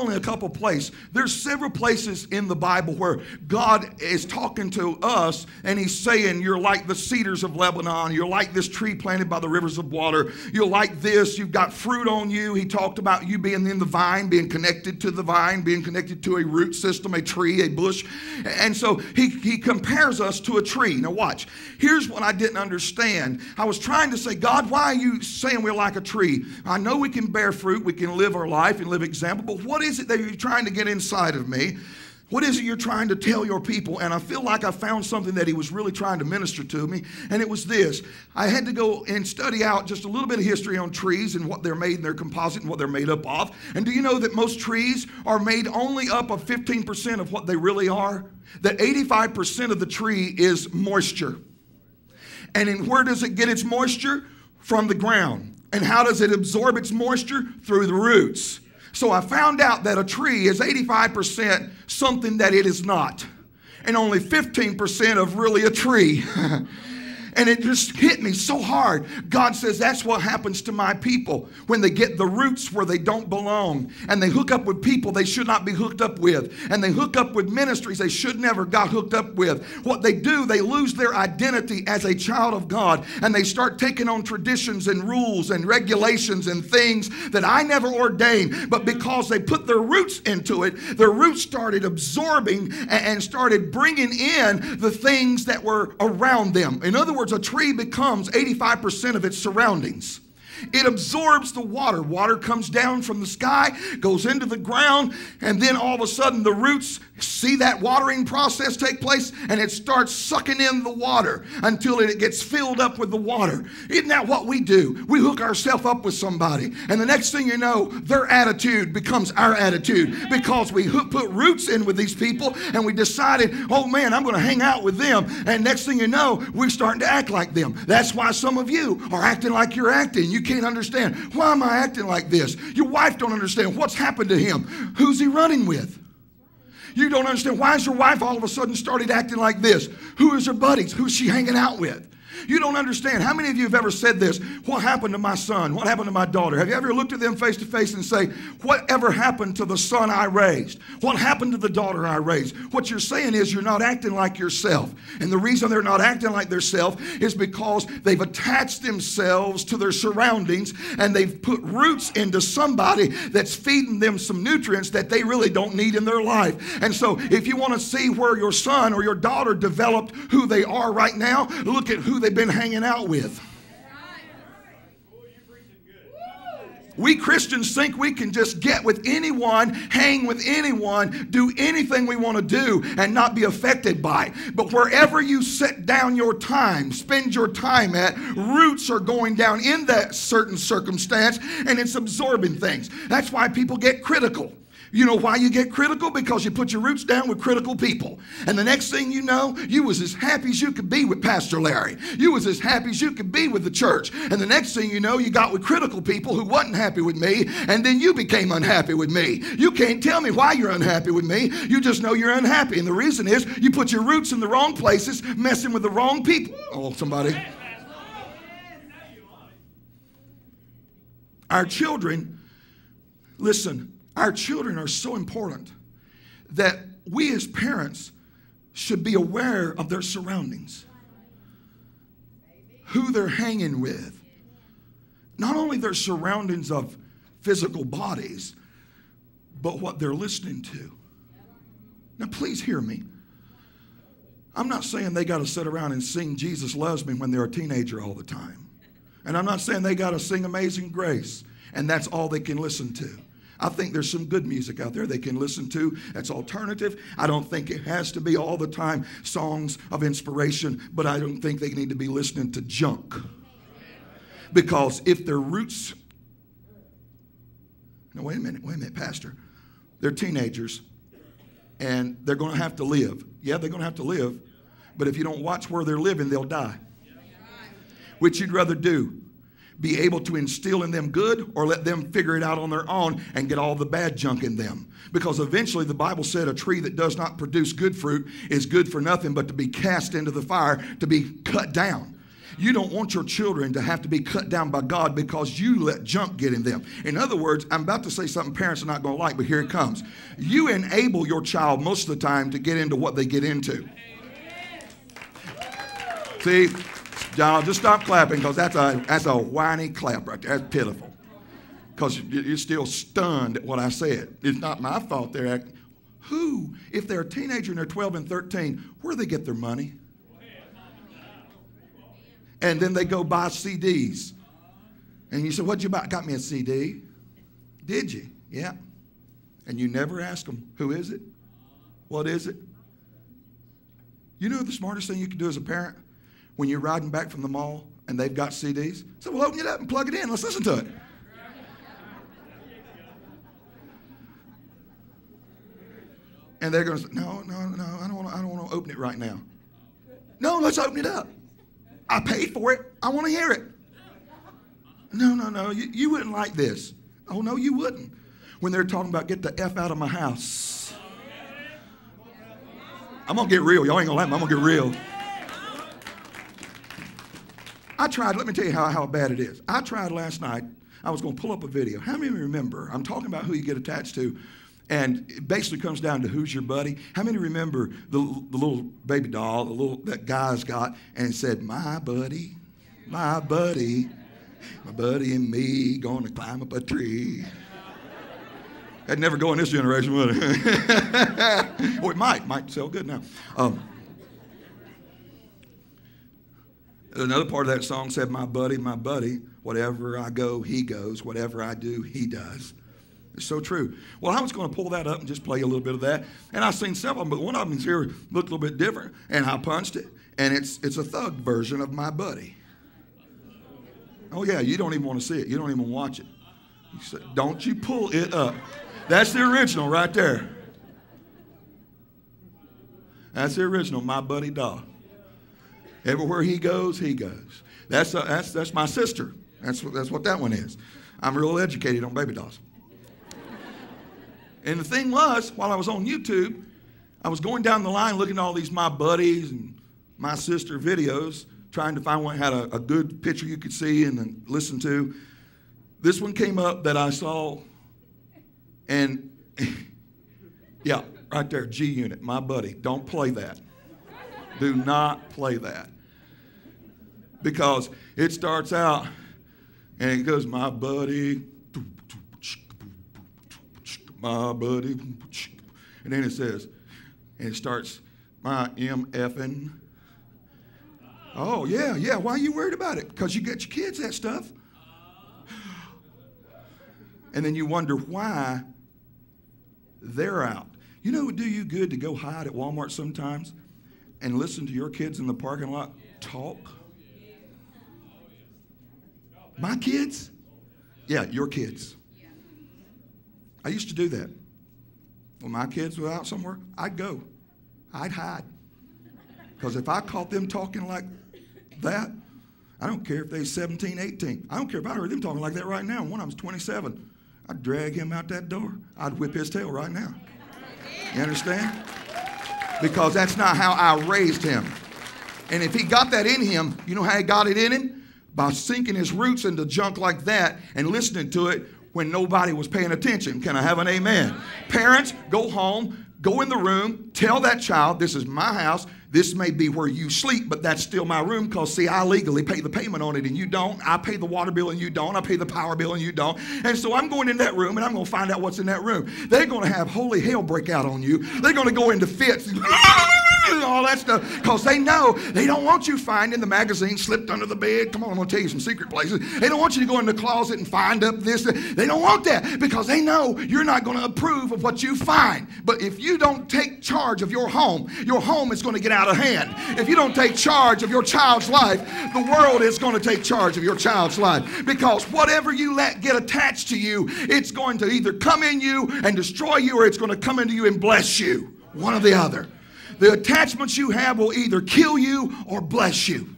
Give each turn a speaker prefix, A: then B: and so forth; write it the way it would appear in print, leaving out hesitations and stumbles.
A: only a couple places. There's several places in the Bible where God is talking to us and he's saying, you're like the cedars of Lebanon. You're like this tree planted by the rivers of water. You're like this. You've got fruit on you. He talked about you being in the vine, being connected to the vine, being connected to a root system, a tree, a bush. And so he compares us to a tree. Now watch. Here's what I didn't understand. I was trying to say, God, why are you saying we're like a tree? I know we can bear fruit. We can live our life and live example. But what is it that you're trying to get inside of me? What is it you're trying to tell your people? And I feel like I found something that he was really trying to minister to me. And it was this. I had to go and study out just a little bit of history on trees and what they're made and their composite and what they're made up of. And do you know that most trees are made only up of 15% of what they really are? That 85% of the tree is moisture. And where does it get its moisture? From the ground. And how does it absorb its moisture? Through the roots. So I found out that a tree is 85% something that it is not, and only 15% of really a tree. And it just hit me so hard. God says that's what happens to my people when they get the roots where they don't belong. And they hook up with people they should not be hooked up with. And they hook up with ministries they should never got hooked up with. What they do, they lose their identity as a child of God. And they start taking on traditions and rules and regulations and things that I never ordained. But because they put their roots into it, their roots started absorbing and started bringing in the things that were around them. In other words, a tree becomes 85% of its surroundings. It absorbs the water. Water comes down from the sky, goes into the ground, and then all of a sudden the roots see that watering process take place, and it starts sucking in the water until it gets filled up with the water. Isn't that what we do? We hook ourselves up with somebody, and the next thing you know, their attitude becomes our attitude because we put roots in with these people, and we decided, oh man, I'm going to hang out with them, and next thing you know, we're starting to act like them. That's why some of you are acting like you're acting. You can't understand. Why am I acting like this? Your wife don't understand what's happened to him. Who's he running with? You don't understand. Why is your wife all of a sudden started acting like this? Who is her buddies? Who's she hanging out with? You don't understand. How many of you have ever said this? What happened to my son? What happened to my daughter? Have you ever looked at them face to face and say, whatever happened to the son I raised? What happened to the daughter I raised? What you're saying is you're not acting like yourself. And the reason they're not acting like themselves is because they've attached themselves to their surroundings and they've put roots into somebody that's feeding them some nutrients that they really don't need in their life. And so if you want to see where your son or your daughter developed who they are right now, look at who they've been hanging out with. We Christians think we can just get with anyone, hang with anyone, do anything we want to do and not be affected by it. But wherever you set down your time, spend your time at, roots are going down in that certain circumstance and it's absorbing things. That's why people get critical. You know why you get critical? Because you put your roots down with critical people. And the next thing you know, you was as happy as you could be with Pastor Larry. You was as happy as you could be with the church. And the next thing you know, you got with critical people who wasn't happy with me. And then you became unhappy with me. You can't tell me why you're unhappy with me. You just know you're unhappy. And the reason is you put your roots in the wrong places, messing with the wrong people. Oh, somebody. Our children, listen, our children are so important that we as parents should be aware of their surroundings, who they're hanging with. Not only their surroundings of physical bodies, but what they're listening to. Now, please hear me. I'm not saying they got to sit around and sing Jesus Loves Me when they're a teenager all the time. And I'm not saying they got to sing Amazing Grace and that's all they can listen to. I think there's some good music out there they can listen to that's alternative. I don't think it has to be all the time songs of inspiration, but I don't think they need to be listening to junk. Because if their roots... Now, wait a minute, Pastor. They're teenagers, and they're going to have to live. Yeah, they're going to have to live, but if you don't watch where they're living, they'll die. Which you'd rather do? Be able to instill in them good or let them figure it out on their own and get all the bad junk in them? Because eventually the Bible said a tree that does not produce good fruit is good for nothing but to be cast into the fire, to be cut down. You don't want your children to have to be cut down by God because you let junk get in them. In other words, I'm about to say something parents are not going to like, but here it comes. You enable your child most of the time to get into what they get into. See, y'all, just stop clapping because that's a whiny clap right there. That's pitiful. Because you're still stunned at what I said. It's not my fault they're acting. Who, if they're a teenager and they're 12 and 13, where do they get their money? And then they go buy CDs. And you say, what'd you buy? Got me a CD. Did you? Yeah. And you never ask them, who is it? What is it? You know the smartest thing you can do as a parent? When you're riding back from the mall and they've got CDs? So we'll open it up and plug it in. Let's listen to it. And they're going to say, no, I don't want to open it right now. No, let's open it up. I paid for it. I want to hear it. No, you wouldn't like this. Oh, no, you wouldn't. When they're talking about get the F out of my house. I'm going to get real. Y'all ain't going to laugh. I'm going to get real. I tried, let me tell you how bad it is. I tried last night. I was going to pull up a video. How many remember? I'm talking about who you get attached to. And it basically comes down to who's your buddy. How many remember the little baby doll, that guy's got, and it said, my buddy and me going to climb up a tree. That'd never go in this generation, would it? Well, it might sell good now. Another part of that song said, my buddy, whatever I go, he goes. Whatever I do, he does. It's so true. Well, I was going to pull that up and just play a little bit of that. And I've seen several of them, but one of them here looked a little bit different. And I punched it. And it's a thug version of my buddy. Oh, yeah, you don't even want to see it. You don't even watch it. You say, don't you pull it up. That's the original right there. That's the original, my buddy doll. Everywhere he goes, he goes. That's my sister. That's what that one is. I'm real educated on baby dolls. And the thing was, while I was on YouTube, I was going down the line looking at all these my buddies and my sister videos, trying to find one that had a good picture you could see and then listen to. This one came up that I saw, and yeah, right there, G Unit, my buddy. Don't play that. Do not play that. Because it starts out, and it goes, my buddy, my buddy, and then it says, and it starts, my MFing. Oh, yeah, why are you worried about it? Because you get your kids that stuff. And then you wonder why they're out. You know, it would do you good to go hide at Walmart sometimes and listen to your kids in the parking lot talk. My kids? Yeah, your kids. I used to do that. When my kids were out somewhere, I'd go. I'd hide. Because if I caught them talking like that, I don't care if they're 17, 18. I don't care if I heard them talking like that right now. One of them's 27. I'd drag him out that door. I'd whip his tail right now. You understand? Because that's not how I raised him. And if he got that in him, you know how he got it in him? By sinking his roots into junk like that and listening to it when nobody was paying attention. Can I have an amen? Parents, go home, go in the room, tell that child, this is my house. This may be where you sleep, but that's still my room because, see, I legally pay the payment on it and you don't. I pay the water bill and you don't. I pay the power bill and you don't. And so I'm going in that room and I'm going to find out what's in that room. They're going to have holy hell break out on you. They're going to go into fits and all that stuff because they know they don't want you finding the magazine slipped under the bed. Come on, I'm going to tell you some secret places. They don't want you to go in the closet and find up this. They don't want that because they know you're not going to approve of what you find. But if you don't take charge of your home is going to get out of hand. If you don't take charge of your child's life, the world is going to take charge of your child's life because whatever you let get attached to you, it's going to either come in you and destroy you or it's going to come into you and bless you. One or the other. The attachments you have will either kill you or bless you.